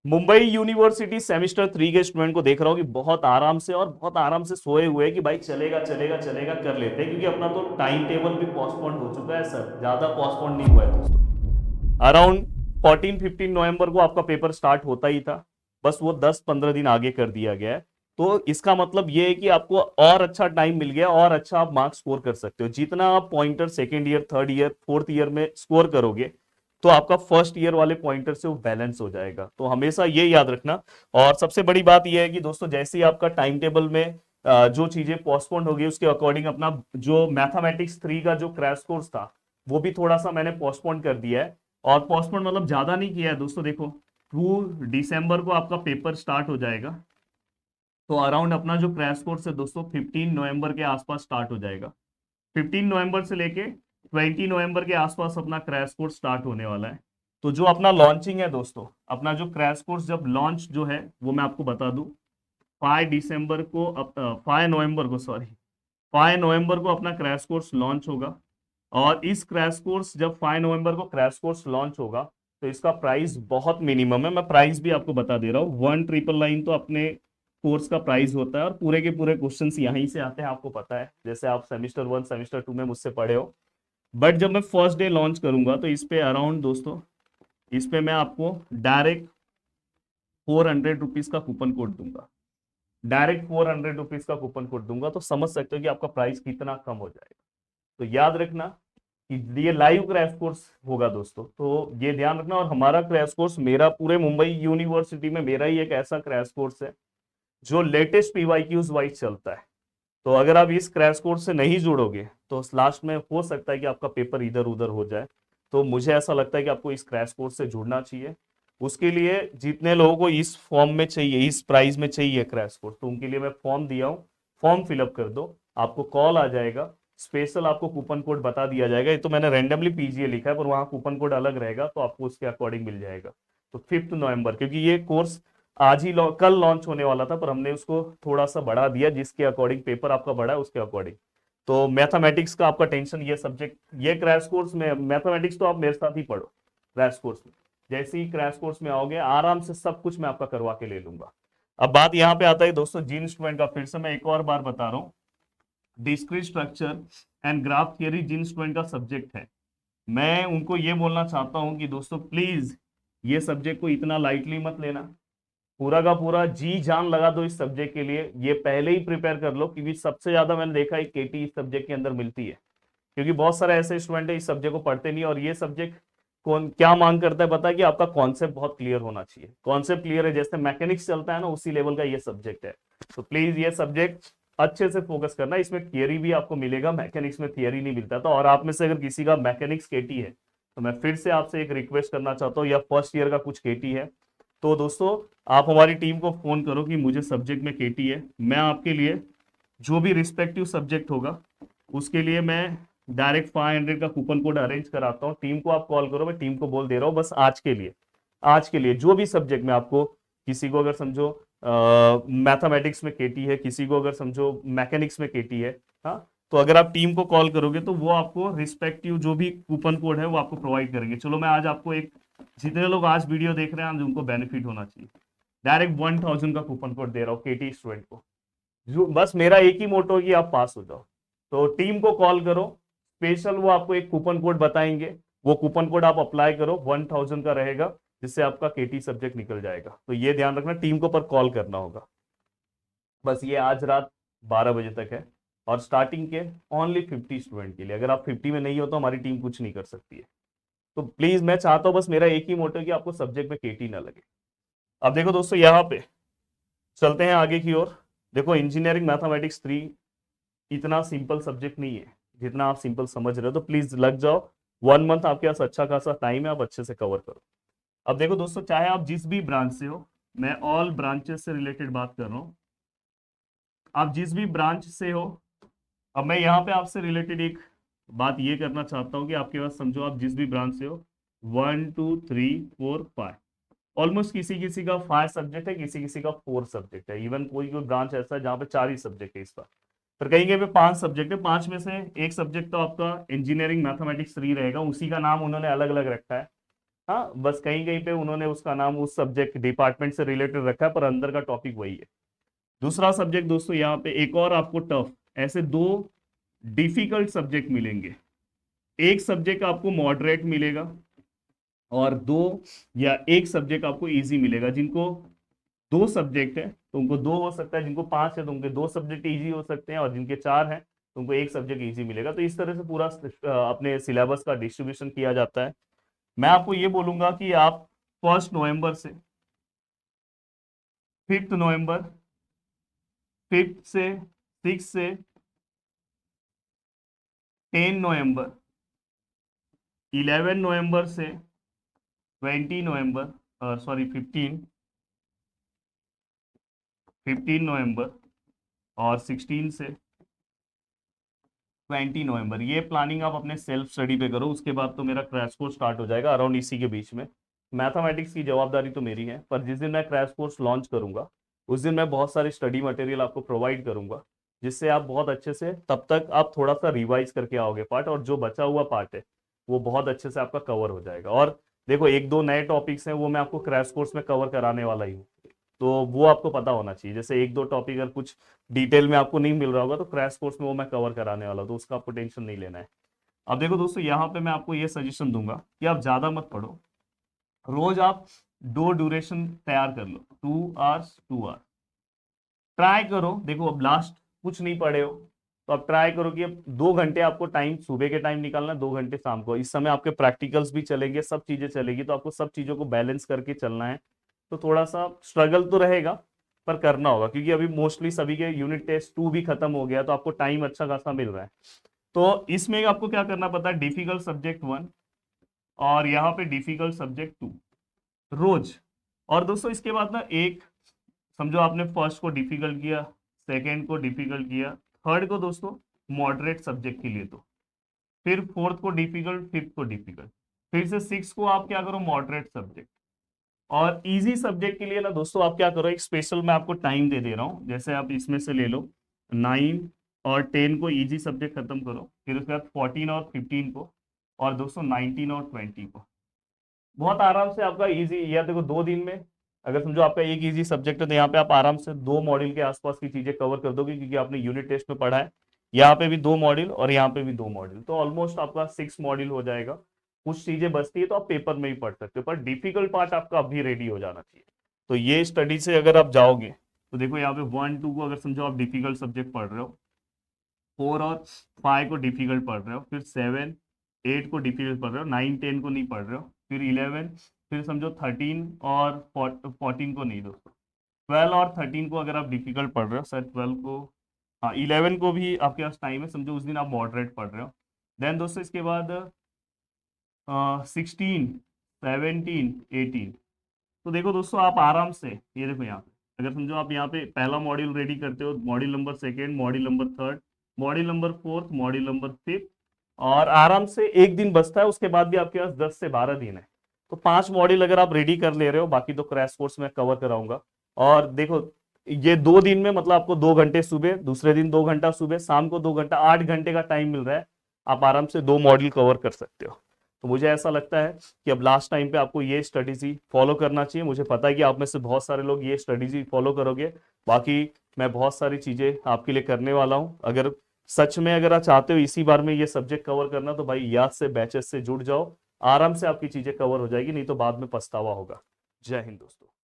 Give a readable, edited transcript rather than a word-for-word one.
Mumbai university semester 3 के student को देख रहा हूँ कि बहुत आराम से और बहुत आराम से सोए हुए हैं कि भाई चलेगा चलेगा चलेगा कर लेते हैं, क्योंकि अपना तो टाइम टेबल भी पोस्टपोन हो चुका है सर, ज्यादा पोस्टपोन नहीं हुआ है दोस्तों। अराउंड 14-15 नवंबर को आपका पेपर स्टार्ट होता ही था, बस वो 10-15 दिन आगे कर दिया गया है। तो इसका मतलब ये है कि आपको और अच्छा टाइम मिल गया और अच्छा आप मार्क्स स्कोर कर सकते हो। जितना आप pointer second year, third year, fourth year में स्कोर करोगे, तो आपका फर्स्ट ईयर वाले पॉइंटर से वो बैलेंस हो जाएगा। तो हमेशा ये याद रखना। और सबसे बड़ी बात यह है कि दोस्तों, जैसे ही आपका टाइम टेबल में जो चीजें पोस्टपोन होगी, उसके अकॉर्डिंग अपना जो मैथमेटिक्स 3 का जो क्रैश कोर्स था, वो भी थोड़ा सा मैंने पोस्टपोन कर दिया है। और पोस्टपोन मतलब ज्यादा नहीं किया है दोस्तों। देखो, 2 दिसंबर को आपका पेपर स्टार्ट हो जाएगा, तो अराउंड अपना जो क्रैश कोर्स है दोस्तों 15 नवंबर के आसपास स्टार्ट हो जाएगा। 15 नवंबर से लेके 20 नवंबर के आसपास अपना क्रैश कोर्स स्टार्ट होने वाला है। तो जो अपना लॉन्चिंग है दोस्तों, अपना जो क्रैश कोर्स जब लॉन्च जो है वो मैं आपको बता दूं, 5 दिसंबर को, 5 नवंबर को, सॉरी, 5 नवंबर को अपना क्रैश कोर्स लॉन्च होगा। और इस क्रैश कोर्स, जब 5 नवंबर को क्रैश कोर्स लॉन्च होगा, तो इसका प्राइस बहुत मिनिमम है। मैं प्राइस भी आपको बता दे रहा हूँ, 1999 तो अपने कोर्स का प्राइस होता है, और पूरे के पूरे क्वेश्चंस यहीं से आते हैं, आपको पता है, जैसे आप सेमेस्टर 1 सेमेस्टर 2 में मुझसे पढ़े हो। बट जब मैं फर्स्ट डे लॉन्च करूंगा, तो इस पे अराउंड दोस्तों, इस पे मैं आपको डायरेक्ट 400 रुपीज का कूपन कोड दूंगा। डायरेक्ट 400 रुपीज का कूपन कोड दूंगा, तो समझ सकते हो कि आपका प्राइस कितना कम हो जाएगा। तो याद रखना कि ये लाइव क्रैश कोर्स होगा दोस्तों, तो ये ध्यान रखना। और हमारा क्रैश कोर्स, मेरा पूरे मुंबई यूनिवर्सिटी में मेरा ही एक ऐसा क्रैश कोर्स है जो लेटेस्ट पीवाईक्यूज वाइज चलता है। तो अगर आप इस क्रैश कोर्स से नहीं जुड़ोगे, तो लास्ट में हो सकता है कि आपका पेपर इधर उधर हो जाए। तो मुझे ऐसा लगता है कि आपको इस क्रैश कोर्स से जुड़ना चाहिए। उसके लिए जितने लोगों को इस फॉर्म में चाहिए, इस प्राइस में चाहिए क्रैश कोर्स, तो उनके लिए मैं फॉर्म दिया हूँ। फॉर्म फिलअप कर दो, आपको कॉल आ जाएगा, स्पेशल आपको कूपन कोड बता दिया जाएगा। ये तो मैंने रैंडमली पीजीए लिखा है, पर वहां कूपन कोड अलग रहेगा, तो आपको उसके अकॉर्डिंग मिल जाएगा। तो 5 नवंबर, क्योंकि ये कोर्स आज ही कल लॉन्च होने वाला था, पर हमने उसको थोड़ा सा बढ़ा दिया, जिसके अकॉर्डिंग पेपर आपका बढ़ा है उसके अकॉर्डिंग। तो मैथमेटिक्स का आपका टेंशन, ये सब्जेक्ट, ये क्रैश कोर्स में मैथमेटिक्स तो आप मेरे साथ ही पढ़ो क्रैश कोर्स में। जैसे ही क्रैश कोर्स में आओगे, आराम से सब कुछ मैं आपका करवा के ले लूंगा। अब बात यहाँ पे आता है दोस्तों, जिन स्टूडेंट का, फिर से मैं एक और बार बता रहा हूँ, discrete structure and graph theory जिन स्टूडेंट का सब्जेक्ट है, मैं उनको ये बोलना चाहता हूँ कि दोस्तों प्लीज, ये सब्जेक्ट को इतना लाइटली मत लेना। पूरा का पूरा जी जान लगा दो इस सब्जेक्ट के लिए, ये पहले ही प्रिपेयर कर लो, क्योंकि सबसे ज्यादा मैंने देखा है केटी इस सब्जेक्ट के अंदर मिलती है। क्योंकि बहुत सारे ऐसे स्टूडेंट है इस सब्जेक्ट को पढ़ते नहीं, और ये सब्जेक्ट कौन क्या मांग करता है पता है, कि आपका कॉन्सेप्ट बहुत क्लियर होना चाहिए। कॉन्सेप्ट क्लियर है, जैसे मैकेनिक्स चलता है ना, उसी लेवल का ये सब्जेक्ट है। तो प्लीज ये सब्जेक्ट अच्छे से फोकस करना। इसमें थियरी भी आपको मिलेगा, मैकेनिक्स में थियरी नहीं मिलता था। और आप में से अगर किसी का मैकेनिक्स केटी है, तो मैं फिर से आपसे एक रिक्वेस्ट करना चाहता हूँ, या फर्स्ट ईयर का कुछ केटी है, तो दोस्तों आप हमारी टीम को फोन करो कि मुझे सब्जेक्ट में केटी है। मैं आपके लिए जो भी रिस्पेक्टिव सब्जेक्ट होगा, उसके लिए मैं डायरेक्ट 500 का कूपन कोड अरेंज कराता हूँ। टीम को आप कॉल करो, मैं टीम को बोल दे रहा हूँ, बस आज के लिए, आज के लिए जो भी सब्जेक्ट में आपको, किसी को अगर समझो मैथमेटिक्स में केटी है, किसी को अगर समझो मैकेनिक्स में केटी है, हाँ, तो अगर आप टीम को कॉल करोगे, तो वो आपको रिस्पेक्टिव जो भी कूपन कोड है वो आपको प्रोवाइड करेंगे। चलो, मैं आज आपको एक, जितने लोग आज वीडियो देख रहे हैं, आज उनको बेनिफिट होना चाहिए, डायरेक्ट 1000 का कूपन कोड दे रहा हूँ केटी स्टूडेंट को। जो बस मेरा एक ही मोटो है कि आप पास हो जाओ। तो टीम को कॉल करो, स्पेशल वो आपको एक कूपन कोड बताएंगे, वो कूपन कोड आप अप्लाई करो, 1000 का रहेगा, जिससे आपका केटी सब्जेक्ट निकल जाएगा। तो ये ध्यान रखना, टीम को पर कॉल करना होगा। बस ये आज रात 12 बजे तक है, और स्टार्टिंग के ओनली 50 स्टूडेंट के लिए। अगर आप 50 में नहीं हो, तो हमारी टीम कुछ नहीं कर सकती है। तो प्लीज, मैं चाहता हूं, बस मेरा एक ही मोटो है कि आपको सब्जेक्ट में केटी ना लगे। अब देखो दोस्तों, यहाँ पे चलते हैं आगे की ओर। देखो, इंजीनियरिंग मैथमेटिक्स 3 इतना सिंपल सब्जेक्ट नहीं है जितना आप सिंपल समझ रहे हो। तो प्लीज लग जाओ, 1 मंथ आपके पास अच्छा खासा टाइम है, आप अच्छे से कवर करो। अब देखो दोस्तों, चाहे आप जिस भी ब्रांच से हो, मैं ऑल ब्रांचेस से रिलेटेड बात कर रहा हूँ, आप जिस भी ब्रांच से हो, अब मैं यहाँ पे आपसे रिलेटेड एक बात ये करना चाहता हूँ कि आपके पास समझो, आप जिस भी ब्रांच से हो, 1 2 3 4 5, ऑलमोस्ट किसी किसी का 5 सब्जेक्ट है, किसी किसी का 4 सब्जेक्ट है। इवन कोई कोई ब्रांच ऐसा है जहाँ पे 4 ही सब्जेक्ट है इस बार। पर कहीं कहीं पे 5 सब्जेक्ट है, 5 में से एक सब्जेक्ट तो आपका इंजीनियरिंग मैथमेटिक्स 3 रहेगा, उसी का नाम उन्होंने अलग अलग रखा है। हाँ, बस कहीं कहीं पे उन्होंने उसका नाम उस सब्जेक्ट डिपार्टमेंट से रिलेटेड रखा है, पर अंदर का टॉपिक वही है। दूसरा सब्जेक्ट दोस्तों, यहाँ पे एक और आपको टफ, ऐसे दो डिफिकल्ट सब्जेक्ट मिलेंगे। एक सब्जेक्ट आपको मॉडरेट मिलेगा और दो या एक सब्जेक्ट आपको इजी मिलेगा। जिनको दो सब्जेक्ट है तो उनको दो हो सकता है, जिनको पांच है तो उनके दो सब्जेक्ट इजी हो सकते हैं, और जिनके चार हैं तो उनको एक सब्जेक्ट इजी मिलेगा। तो इस तरह से पूरा अपने सिलेबस का डिस्ट्रीब्यूशन किया जाता है। मैं आपको ये बोलूंगा कि आप 1 नवंबर से 5 नवंबर, 5 से 6 से 10 नवंबर, 11 नवंबर से 20 नवंबर, सॉरी 15 नवंबर, और 16 से 20 नवंबर, ये प्लानिंग आप अपने सेल्फ स्टडी पे करो। उसके बाद तो मेरा क्रैश कोर्स स्टार्ट हो जाएगा अराउंड इसी के बीच में। मैथमेटिक्स की जवाबदारी तो मेरी है, पर जिस दिन मैं क्रैश कोर्स लॉन्च करूंगा उस दिन मैं बहुत सारे स्टडी मटेरियल आपको प्रोवाइड करूंगा, जिससे आप बहुत अच्छे से तब तक आप थोड़ा सा रिवाइज करके आओगे पार्ट, और जो बचा हुआ पार्ट है वो बहुत अच्छे से आपका कवर हो जाएगा। और देखो, एक दो नए टॉपिक्स हैं वो मैं आपको क्रैश कोर्स में कवर कराने वाला ही हूँ, तो वो आपको पता होना चाहिए। जैसे एक दो टॉपिक अगर कुछ डिटेल में आपको नहीं मिल रहा होगा तो क्रैश कोर्स में वो मैं कवर कराने वाला हूं, तो उसका आपको टेंशन नहीं लेना है। अब देखो दोस्तों, यहाँ पे मैं आपको ये सजेशन दूंगा कि आप ज्यादा मत पढ़ो। रोज आप दो ड्यूरेशन तैयार कर लो, 2 आवर्स 2 आवर। ट्राई करो, देखो अब लास्ट कुछ नहीं पढ़े हो तो अब ट्राई करो कि अब 2 घंटे आपको टाइम सुबह के टाइम निकालना है, 2 घंटे शाम को। इस समय आपके प्रैक्टिकल्स भी चलेंगे, सब चीजें चलेगी, तो आपको सब चीजों को बैलेंस करके चलना है। तो थोड़ा सा स्ट्रगल तो रहेगा, पर करना होगा, क्योंकि अभी मोस्टली सभी के यूनिट टेस्ट 2 भी खत्म हो गया, तो आपको टाइम अच्छा खासा मिल रहा है। तो इसमें आपको क्या करना पता है, डिफिकल्ट सब्जेक्ट 1 और यहाँ पे डिफिकल्ट सब्जेक्ट 2 रोज। और दोस्तों इसके बाद ना, एक समझो आपने फर्स्ट को डिफिकल्ट किया, सेकेंड को डिफिकल्ट किया, थर्ड को दोस्तों मॉडरेट सब्जेक्ट के लिए, तो फिर फोर्थ को डिफिकल्ट, फिफ्थ को डिफिकल्ट, फिर से सिक्स को आप क्या करो, मॉडरेट सब्जेक्ट। और इजी सब्जेक्ट के लिए ना दोस्तों आप क्या करो, एक स्पेशल मैं आपको टाइम दे दे रहा हूँ। जैसे आप इसमें से ले लो 9 और 10 को इजी सब्जेक्ट खत्म करो, फिर उसके बाद 14 और 15 को, और दोस्तों 19 और 20 को। बहुत आराम से आपका इजी, या देखो 2 दिन में अगर समझो आपका एक इजी सब्जेक्ट है तो यहाँ पे आप आराम से 2 मॉड्यूल के आसपास की चीजें कवर कर दोगे, क्योंकि आपने यूनिट टेस्ट में पढ़ा है। यहाँ पे भी 2 मॉड्यूल और यहाँ पे भी 2 मॉड्यूल, तो ऑलमोस्ट आपका 6 मॉड्यूल हो जाएगा। कुछ चीजें बचती है तो आप पेपर में ही पढ़ सकते हो, पर डिफिकल्ट पार्ट आपका अभी रेडी हो जाना चाहिए। तो ये स्टडी से अगर आप जाओगे तो देखो, यहाँ पे 1 2 को अगर समझो आप डिफिकल्ट सब्जेक्ट पढ़ रहे हो, 4 और 5 को डिफिकल्ट पढ़ रहे हो, फिर 7 8 को डिफिकल्ट पढ़ रहे हो, 9 10 को नहीं पढ़ रहे हो, फिर 11, फिर समझो 13 और 14 को नहीं दोस्तों, 12 और 13 को अगर आप डिफिकल्ट पढ़ रहे हो, सर 12 को, हाँ 11 को भी आपके पास टाइम है, समझो उस दिन आप मॉडरेट पढ़ रहे हो। देन दोस्तों इसके बाद 16 17 18, तो देखो दोस्तों आप आराम से, ये देखो यहाँ पे अगर समझो आप यहाँ पे पहला मॉड्यूल रेडी करते हो, module number second, module number third, module number fourth, module number fifth, और आराम से एक दिन बचता है, उसके बाद भी आपके पास 10 से 12 दिन है। तो 5 मॉड्यूल अगर आप रेडी कर ले रहे हो, बाकी तो क्रैश कोर्स में कवर कराऊंगा। और देखो, ये 2 दिन में मतलब आपको 2 घंटे सुबह, दूसरे दिन 2 घंटा सुबह, शाम को 2 घंटा, 8 घंटे का टाइम मिल रहा है। आप आराम से 2 मॉड्यूल कवर कर सकते हो। तो मुझे ऐसा लगता है कि अब लास्ट टाइम पे आपको ये स्ट्रेटेजी फॉलो करना चाहिए। मुझे पता है कि आप में से बहुत सारे लोग ये स्ट्रेटेजी फॉलो करोगे। बाकी मैं बहुत सारी चीजें आपके लिए करने वाला हूं। अगर सच में अगर आप चाहते हो इसी बार में ये सब्जेक्ट कवर करना, तो भाई याद से बैचेस से जुड़ जाओ, आराम से आपकी चीजें कवर हो जाएगी, नहीं तो बाद में पछतावा होगा। जय हिंद दोस्तों।